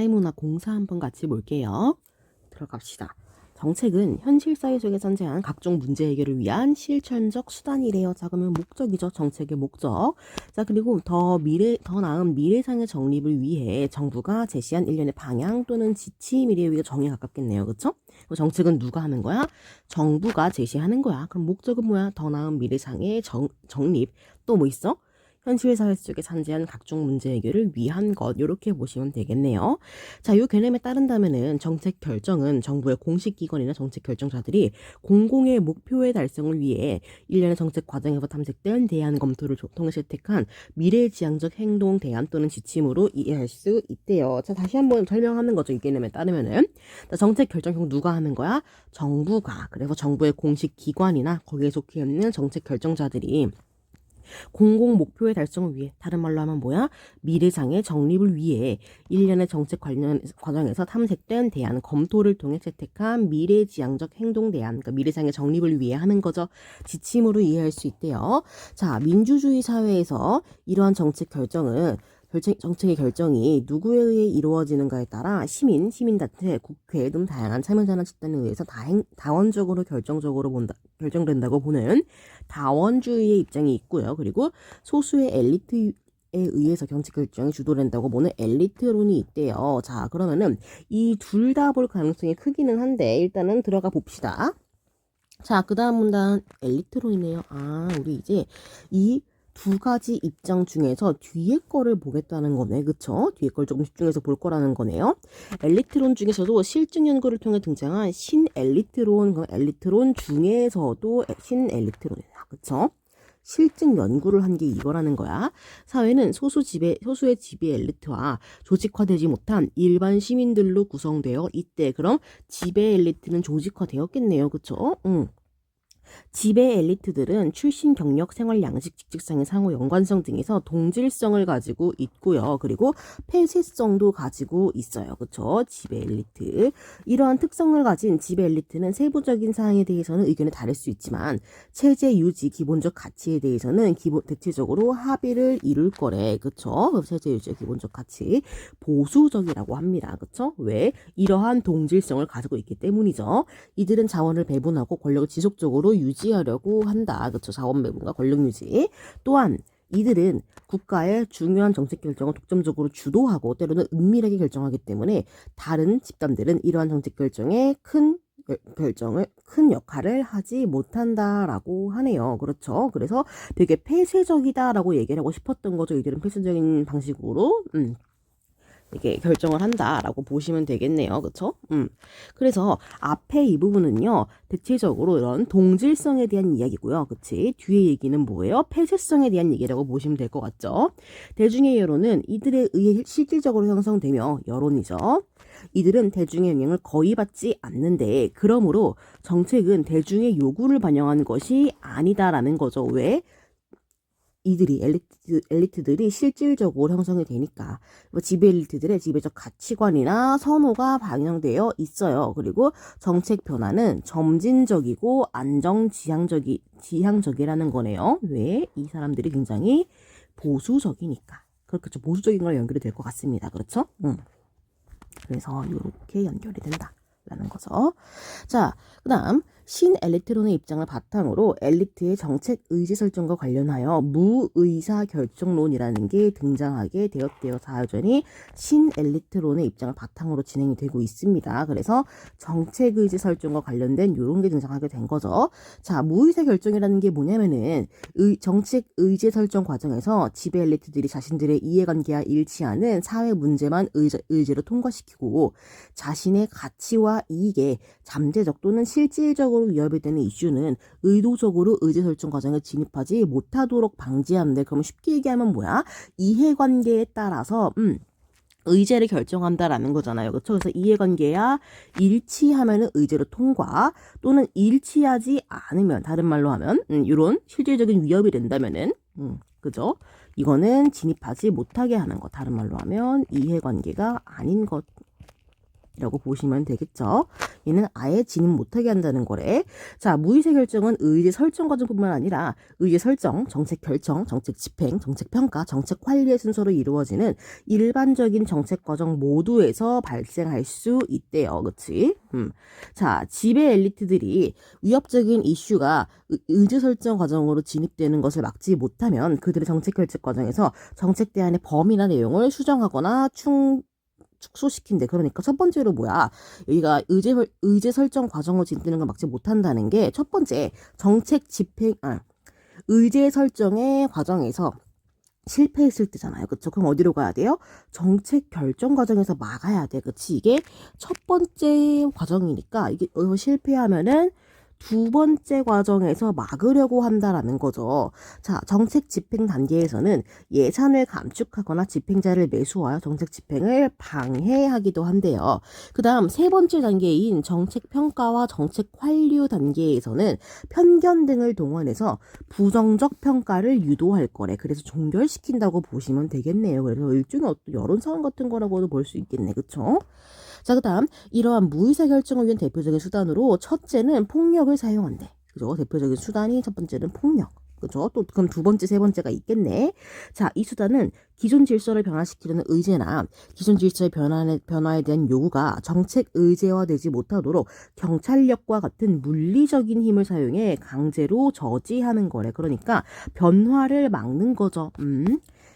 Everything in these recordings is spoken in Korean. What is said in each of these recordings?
사회문화 공사 한번 같이 볼게요. 들어갑시다. 정책은 현실 사회 속에 존재한 각종 문제 해결을 위한 실천적 수단이래요. 자, 그러면 목적이죠. 정책의 목적. 자, 그리고 더 나은 미래상의 정립을 위해 정부가 제시한 일련의 방향 또는 지침이래. 여기가 정에 가깝겠네요. 그쵸? 정책은 누가 하는 거야? 정부가 제시하는 거야. 그럼 목적은 뭐야? 더 나은 미래상의 정립. 또 뭐 있어? 현실 사회 속에 존재한 각종 문제 해결을 위한 것, 이렇게 보시면 되겠네요. 자, 이 개념에 따른다면은 정책 결정은 정부의 공식 기관이나 정책 결정자들이 공공의 목표의 달성을 위해 일련의 정책 과정에서 탐색된 대안 검토를 통해 채택한 미래지향적 행동 대안 또는 지침으로 이해할 수 있대요. 자, 다시 한번 설명하는 거죠. 이 개념에 따르면은 자, 정책 결정 누가 하는 거야? 정부가. 그래서 정부의 공식 기관이나 거기에 속해 있는 정책 결정자들이 공공 목표의 달성을 위해, 다른 말로 하면 뭐야? 미래상의 정립을 위해 일련의 정책 관련 과정에서 탐색된 대안 검토를 통해 채택한 미래지향적 행동 대안, 그러니까 미래상의 정립을 위해 하는 거죠. 지침으로 이해할 수 있대요. 자, 민주주의 사회에서 이러한 정책의 결정이 누구에 의해 이루어지는가에 따라 시민단체, 국회 등 다양한 참여자나 집단에 의해서 다원적으로 결정된다고 보는 다원주의의 입장이 있고요. 그리고 소수의 엘리트에 의해서 정책 결정이 주도된다고 보는 엘리트론이 있대요. 자, 그러면은 이 둘 다 볼 가능성이 크기는 한데 일단은 들어가 봅시다. 자, 그 다음 문단 엘리트론이네요. 우리 이제 이 두 가지 입장 중에서 뒤에 거를 보겠다는 거네. 그쵸? 뒤에 걸 조금 집중해서 볼 거라는 거네요. 엘리트론 중에서도 실증 연구를 통해 등장한 신엘리트론, 그 엘리트론 중에서도 신엘리트론이다. 그쵸? 실증 연구를 한 게 이거라는 거야. 사회는 소수의 지배 엘리트와 조직화되지 못한 일반 시민들로 구성되어 있대. 그럼 지배 엘리트는 조직화되었겠네요. 그쵸? 지배 엘리트들은 출신 경력, 생활 양식, 직책상의 상호 연관성 등에서 동질성을 가지고 있고요. 그리고 폐쇄성도 가지고 있어요. 그렇죠? 지배 엘리트. 이러한 특성을 가진 지배 엘리트는 세부적인 사항에 대해서는 의견이 다를 수 있지만 체제 유지, 기본적 가치에 대해서는 대체적으로 합의를 이룰 거래. 그렇죠? 체제 유지의 기본적 가치. 보수적이라고 합니다. 그렇죠? 왜? 이러한 동질성을 가지고 있기 때문이죠. 이들은 자원을 배분하고 권력을 지속적으로 유지하려고 한다. 그렇죠? 자원 배분과 권력 유지. 또한 이들은 국가의 중요한 정책 결정을 독점적으로 주도하고 때로는 은밀하게 결정하기 때문에 다른 집단들은 이러한 정책 결정에 큰 역할을 하지 못한다라고 하네요. 그렇죠? 그래서 되게 폐쇄적이다라고 얘기를 하고 싶었던 거죠. 이들은 폐쇄적인 방식으로 이게 결정을 한다라고 보시면 되겠네요. 그쵸? 그래서 앞에 이 부분은요, 대체적으로 이런 동질성에 대한 이야기고요. 그치? 뒤에 얘기는 뭐예요? 폐쇄성에 대한 얘기라고 보시면 될 것 같죠? 대중의 여론은 이들에 의해 실질적으로 형성되며 여론이죠. 이들은 대중의 영향을 거의 받지 않는데, 그러므로 정책은 대중의 요구를 반영하는 것이 아니다라는 거죠. 왜? 이들이 엘리트들이 실질적으로 형성이 되니까 지배 엘리트들의 지배적 가치관이나 선호가 반영되어 있어요. 그리고 정책 변화는 점진적이고 지향적이라는 거네요. 왜? 이 사람들이 굉장히 보수적이니까. 그렇겠죠. 보수적인 걸 연결이 될 것 같습니다. 그렇죠? 그래서 이렇게 연결이 된다라는 거죠. 자, 그 다음 신엘리트론의 입장을 바탕으로 엘리트의 정책 의지 설정과 관련하여 무의사 결정론이라는 게 등장하게 되었대요. 여전히 신엘리트론의 입장을 바탕으로 진행이 되고 있습니다. 그래서 정책 의지 설정과 관련된 이런 게 등장하게 된 거죠. 자, 무의사 결정이라는 게 뭐냐면은 정책 의지 설정 과정에서 지배 엘리트들이 자신들의 이해관계와 일치하는 사회 문제만 의제로 통과시키고 자신의 가치와 이익에 잠재적 또는 실질적으로 위협이 되는 이슈는 의도적으로 의제 설정 과정에 진입하지 못하도록 방지하는데, 그러면 쉽게 얘기하면 뭐야? 이해관계에 따라서 의제를 결정한다라는 거잖아요. 그렇죠? 그래서 이해관계야 일치하면은 의제로 통과, 또는 일치하지 않으면, 다른 말로 하면 이런 실질적인 위협이 된다면은 그죠? 이거는 진입하지 못하게 하는 것, 다른 말로 하면 이해관계가 아닌 것, 엘리트라고 보시면 되겠죠. 얘는 아예 진입 못하게 한다는 거래. 자, 무의사 결정은 의제 설정 과정뿐만 아니라 의제 설정, 정책 결정, 정책 집행, 정책 평가, 정책 관리의 순서로 이루어지는 일반적인 정책 과정 모두에서 발생할 수 있대요. 그치? 자, 지배 엘리트들이 위협적인 이슈가 의제 설정 과정으로 진입되는 것을 막지 못하면 그들의 정책 결정 과정에서 정책 대안의 범위나 내용을 수정하거나 축소시킨대. 그러니까 첫 번째로 뭐야? 여기가 의제 설정 과정으로 진입되는 걸 막지 못한다는 게 첫 번째 정책 집행, 의제 설정의 과정에서 실패했을 때잖아요. 그쵸? 그럼 어디로 가야 돼요? 정책 결정 과정에서 막아야 돼. 그치? 이게 첫 번째 과정이니까 이게 실패하면은 두 번째 과정에서 막으려고 한다라는 거죠. 자, 정책 집행 단계에서는 예산을 감축하거나 집행자를 매수하여 정책 집행을 방해하기도 한대요. 그 다음 세 번째 단계인 정책 평가와 정책 완료 단계에서는 편견 등을 동원해서 부정적 평가를 유도할 거래. 그래서 종결시킨다고 보시면 되겠네요. 그래서 일종의 어떤 여론 상황 같은 거라고도 볼 수 있겠네. 그쵸? 자, 그 다음 이러한 무의사 결정을 위한 대표적인 수단으로 첫째는 폭력을 사용한대. 그죠? 대표적인 수단이 첫 번째는 폭력. 그죠? 또 그럼 두 번째, 세 번째가 있겠네. 자, 이 수단은 기존 질서를 변화시키려는 의제나 기존 질서의 변화에 대한 요구가 정책 의제화되지 못하도록 경찰력과 같은 물리적인 힘을 사용해 강제로 저지하는 거래. 그러니까 변화를 막는 거죠.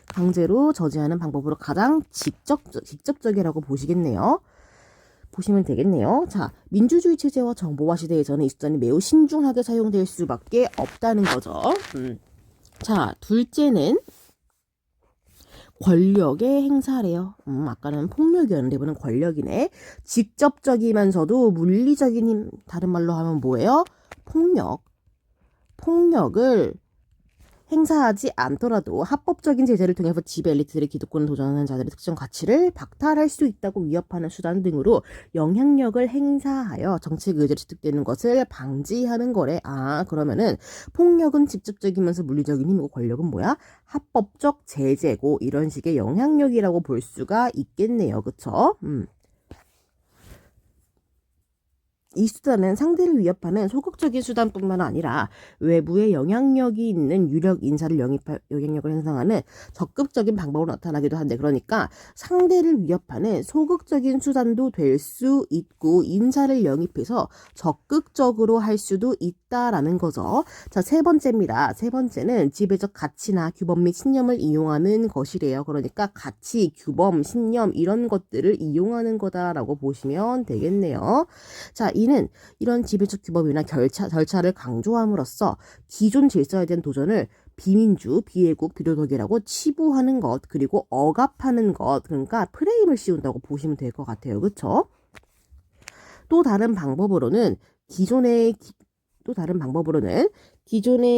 강제로 저지하는 방법으로 가장 직접적이라고 보시면 되겠네요. 자, 민주주의 체제와 정보화 시대에서는 이 수단이 매우 신중하게 사용될 수밖에 없다는 거죠. 자, 둘째는 권력의 행사래요. 아까는 폭력이었는데 이번엔 권력이네. 직접적이면서도 물리적인 힘, 다른 말로 하면 뭐예요? 폭력을 행사하지 않더라도 합법적인 제재를 통해서 지배 엘리트들의 기득권을 도전하는 자들의 특정 가치를 박탈할 수 있다고 위협하는 수단 등으로 영향력을 행사하여 정책 의제로 취득되는 것을 방지하는 거래. 그러면은 폭력은 직접적이면서 물리적인 힘이고 권력은 뭐야? 합법적 제재고 이런 식의 영향력이라고 볼 수가 있겠네요. 그쵸? 이 수단은 상대를 위협하는 소극적인 수단뿐만 아니라 외부에 영향력이 있는 유력 인사를 영향력을 행사하는 적극적인 방법으로 나타나기도 한데, 그러니까 상대를 위협하는 소극적인 수단도 될 수 있고 인사를 영입해서 적극적으로 할 수도 있다라는 거죠. 자, 세 번째입니다. 세 번째는 지배적 가치나 규범 및 신념을 이용하는 것이래요. 그러니까 가치, 규범, 신념 이런 것들을 이용하는 거다라고 보시면 되겠네요. 자, 이는 이런 지배적 규범이나 절차를 강조함으로써 기존 질서에 대한 도전을 비민주, 비애국, 비도덕이라고 치부하는 것, 그리고 억압하는 것, 그러니까 프레임을 씌운다고 보시면 될 것 같아요. 그렇죠? 또 다른 방법으로는 기존의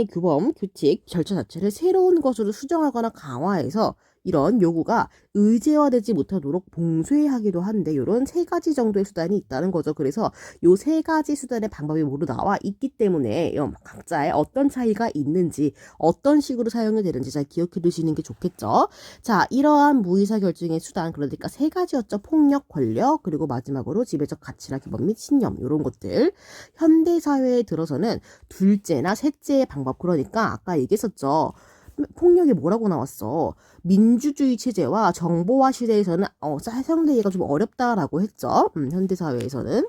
규범, 규칙, 절차 자체를 새로운 것으로 수정하거나 강화해서 이런 요구가 의제화되지 못하도록 봉쇄하기도 한데, 이런 세 가지 정도의 수단이 있다는 거죠. 그래서 요 세 가지 수단의 방법이 모두 나와 있기 때문에 각자의 어떤 차이가 있는지, 어떤 식으로 사용이 되는지 잘 기억해 두시는 게 좋겠죠. 자, 이러한 무의사 결정의 수단, 그러니까 세 가지였죠. 폭력, 권력, 그리고 마지막으로 지배적 가치나 기본 및 신념, 이런 것들. 현대 사회에 들어서는 둘째나 셋째의 방법, 그러니까 아까 얘기했었죠. 폭력이 뭐라고 나왔어? 민주주의 체제와 정보화 시대에서는 사용되기가 좀 어렵다라고 했죠. 현대사회에서는.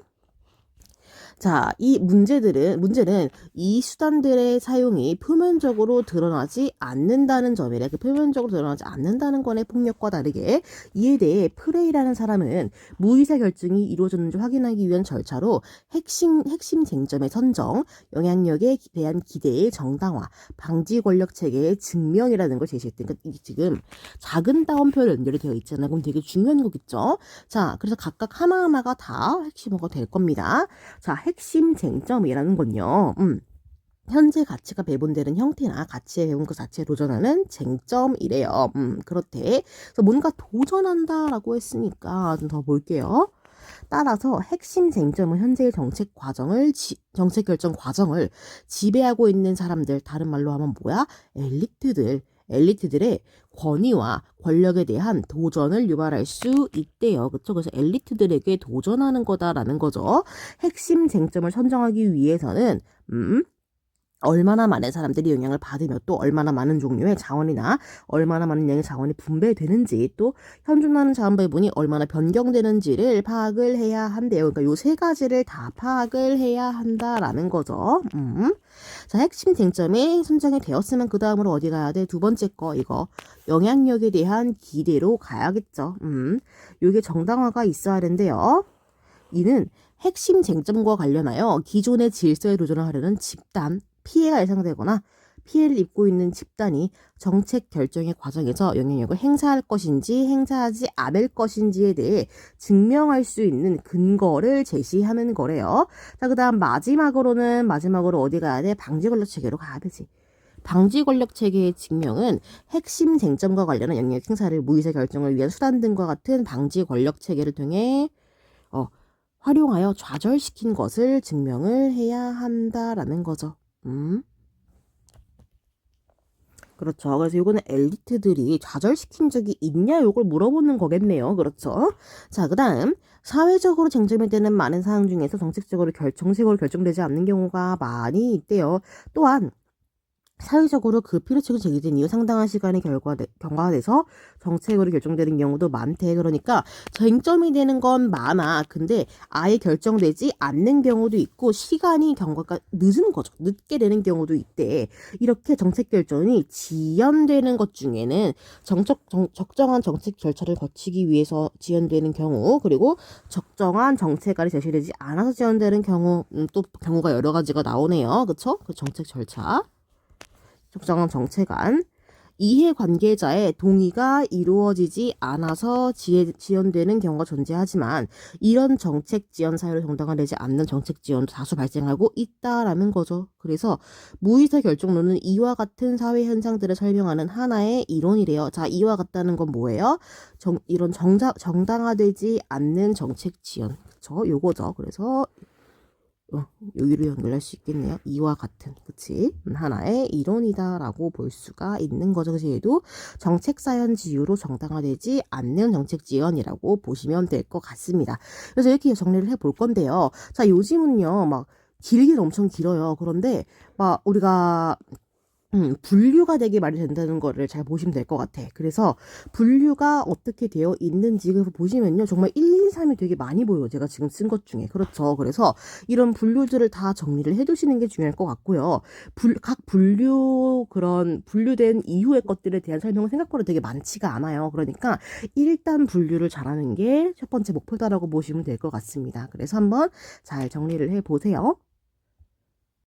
자, 이 문제는 이 수단들의 사용이 표면적으로 드러나지 않는다는 점이래. 그 표면적으로 드러나지 않는다는 거네, 폭력과 다르게. 이에 대해 프레이라는 사람은 무의사 결정이 이루어졌는지 확인하기 위한 절차로 핵심 쟁점의 선정, 영향력에 대한 기대의 정당화, 방지 권력 체계의 증명이라는 걸 제시했대. 그러니까 이게 지금 작은 따옴표로 연결이 되어 있잖아요. 그럼 되게 중요한 거겠죠? 자, 그래서 각각 하나하나가 다 핵심어가 될 겁니다. 자, 핵심 쟁점이라는 건요. 현재 가치가 배분되는 형태나 가치의 배분 그 자체에 도전하는 쟁점이래요. 그렇대. 그래서 뭔가 도전한다라고 했으니까 좀 더 볼게요. 따라서 핵심 쟁점은 현재의 정책 결정 과정을 지배하고 있는 사람들, 다른 말로 하면 뭐야? 엘리트들. 엘리트들의 권위와 권력에 대한 도전을 유발할 수 있대요. 그쵸? 그래서 엘리트들에게 도전하는 거다라는 거죠. 핵심 쟁점을 선정하기 위해서는 얼마나 많은 사람들이 영향을 받으며 또 얼마나 많은 종류의 자원이나 얼마나 많은 양의 자원이 분배되는지 또 현존하는 자원 배분이 얼마나 변경되는지를 파악을 해야 한대요. 그러니까 요 세 가지를 다 파악을 해야 한다라는 거죠. 자, 핵심 쟁점이 선정이 되었으면 그 다음으로 어디 가야 돼? 두 번째 거 이거 영향력에 대한 기대로 가야겠죠. 요게 정당화가 있어야 된대요. 이는 핵심 쟁점과 관련하여 기존의 질서에 도전을 하려는 집단, 피해가 예상되거나 피해를 입고 있는 집단이 정책 결정의 과정에서 영향력을 행사할 것인지 행사하지 않을 것인지에 대해 증명할 수 있는 근거를 제시하는 거래요. 자, 그 다음 마지막으로 어디 가야 돼? 방지 권력 체계로 가야 되지. 방지 권력 체계의 증명은 핵심 쟁점과 관련한 영향력 행사를 무의사 결정을 위한 수단 등과 같은 방지 권력 체계를 통해 활용하여 좌절시킨 것을 증명을 해야 한다라는 거죠. 그렇죠. 그래서 이거는 엘리트들이 좌절시킨 적이 있냐 요걸 물어보는 거겠네요. 그렇죠. 자, 그 다음 사회적으로 쟁점이 되는 많은 사항 중에서 정책적으로 결정되지 않는 경우가 많이 있대요. 또한 사회적으로 그 필요책이 제기된 이후 상당한 시간이 경과가 돼서 정책으로 결정되는 경우도 많대. 그러니까 쟁점이 되는 건 많아. 근데 아예 결정되지 않는 경우도 있고 시간이 경과가 늦은 거죠. 늦게 되는 경우도 있대. 이렇게 정책 결정이 지연되는 것 중에는 적정한 정책 절차를 거치기 위해서 지연되는 경우 그리고 적정한 정책안이 제시되지 않아서 지연되는 경우 또 경우가 여러 가지가 나오네요. 그쵸? 그 정책 절차. 적정한 정책안, 이해관계자의 동의가 이루어지지 않아서 지연되는 경우가 존재하지만 이런 정책 지연 사유로 정당화되지 않는 정책 지연도 다수 발생하고 있다라는 거죠. 그래서 무의사 결정론은 이와 같은 사회 현상들을 설명하는 하나의 이론이래요. 자, 이와 같다는 건 뭐예요? 이런 정당화되지 않는 정책 지연. 그쵸? 요거죠. 그래서 여기로 연결할 수 있겠네요. 이와 같은, 그치? 하나의 이론이다라고 볼 수가 있는 거죠. 그래서 얘도 정책사연지유로 정당화되지 않는 정책지연이라고 보시면 될 것 같습니다. 그래서 이렇게 정리를 해볼 건데요. 자, 요즘은요, 막 길긴 엄청 길어요. 그런데 막 우리가 분류가 되게 많이 된다는 거를 잘 보시면 될 것 같아. 그래서 분류가 어떻게 되어 있는지 그래서 보시면요. 정말 1, 2, 3이 되게 많이 보여요. 제가 지금 쓴 것 중에. 그렇죠. 그래서 이런 분류들을 다 정리를 해두시는 게 중요할 것 같고요. 각 그런 분류된 이후의 것들에 대한 설명은 생각보다 되게 많지가 않아요. 그러니까 일단 분류를 잘하는 게 첫 번째 목표다라고 보시면 될 것 같습니다. 그래서 한번 잘 정리를 해보세요.